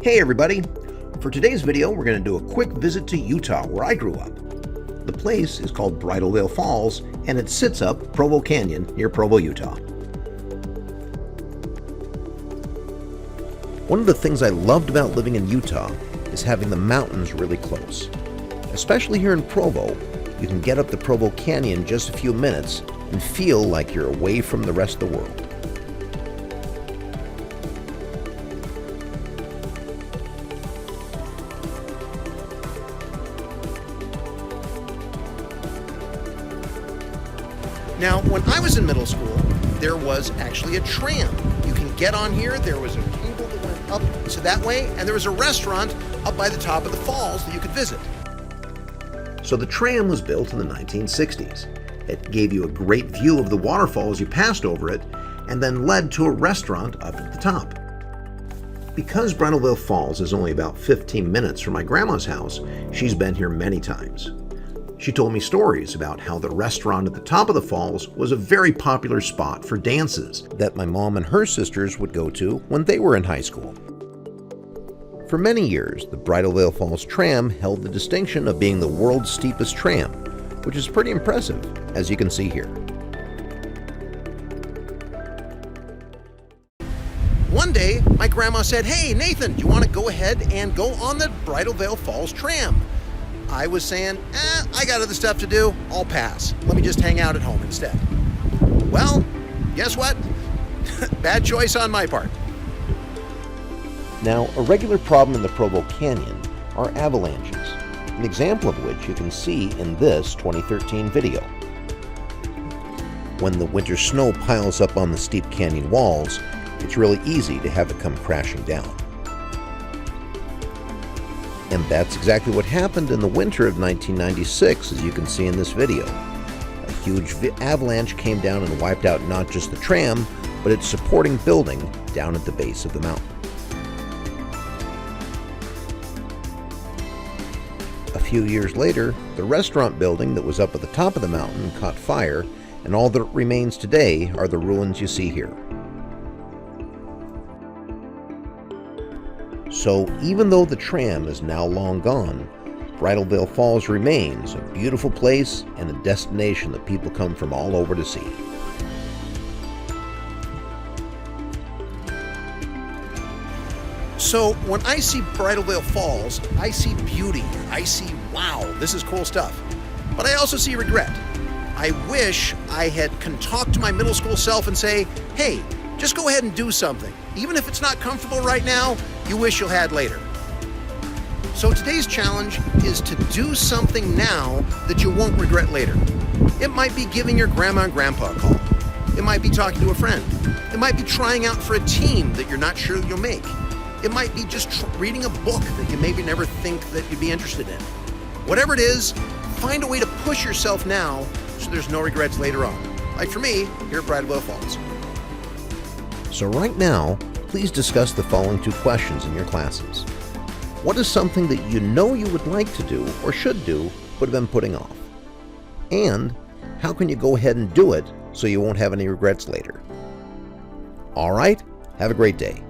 Hey everybody! For today's video, we're going to do a quick visit to Utah, where I grew up. The place is called Bridalville Falls, and it sits up Provo Canyon near Provo, Utah. One of the things I loved about living in Utah is having the mountains really close. Especially here in Provo, you can get up the Provo Canyon in just a few minutes and feel like you're away from the rest of the world. Now, when I was in middle school, there was actually a tram. You can get on here, there was a cable that went up to that way, and there was a restaurant up by the top of the falls that you could visit. So the tram was built in the 1960s. It gave you a great view of the waterfall as you passed over it, and then led to a restaurant up at the top. Because Bridalville Falls is only about 15 minutes from my grandma's house, she's been here many times. She told me stories about how the restaurant at the top of the falls was a very popular spot for dances that my mom and her sisters would go to when they were in high school. For many years, the Bridalville Falls tram held the distinction of being the world's steepest tram, which is pretty impressive, as you can see here. One day, my grandma said, "Hey, Nathan, do you want to go ahead and go on the Bridalville Falls tram?" I was saying, I got other stuff to do, I'll pass. Let me just hang out at home instead. Well, guess what? Bad choice on my part. Now, a regular problem in the Provo Canyon are avalanches, an example of which you can see in this 2013 video. When the winter snow piles up on the steep canyon walls, it's really easy to have it come crashing down. And that's exactly what happened in the winter of 1996, as you can see in this video. A huge avalanche came down and wiped out not just the tram, but its supporting building down at the base of the mountain. A few years later, the restaurant building that was up at the top of the mountain caught fire, and all that remains today are the ruins you see here. So even though the tram is now long gone, Bridalville Falls remains a beautiful place and a destination that people come from all over to see. So when I see Bridalville Falls, I see beauty. I see, wow, this is cool stuff. But I also see regret. I wish I can talk to my middle school self and say, hey, just go ahead and do something. Even if it's not comfortable right now, you wish you had later. So today's challenge is to do something now that you won't regret later. It might be giving your grandma and grandpa a call. It might be talking to a friend. It might be trying out for a team that you're not sure you'll make. It might be just reading a book that you maybe never think that you'd be interested in. Whatever it is, find a way to push yourself now so there's no regrets later on. Like for me, here at Bridalville Falls. So right now, please discuss the following two questions in your classes. What is something that you know you would like to do or should do but have been putting off? And how can you go ahead and do it so you won't have any regrets later? All right, have a great day.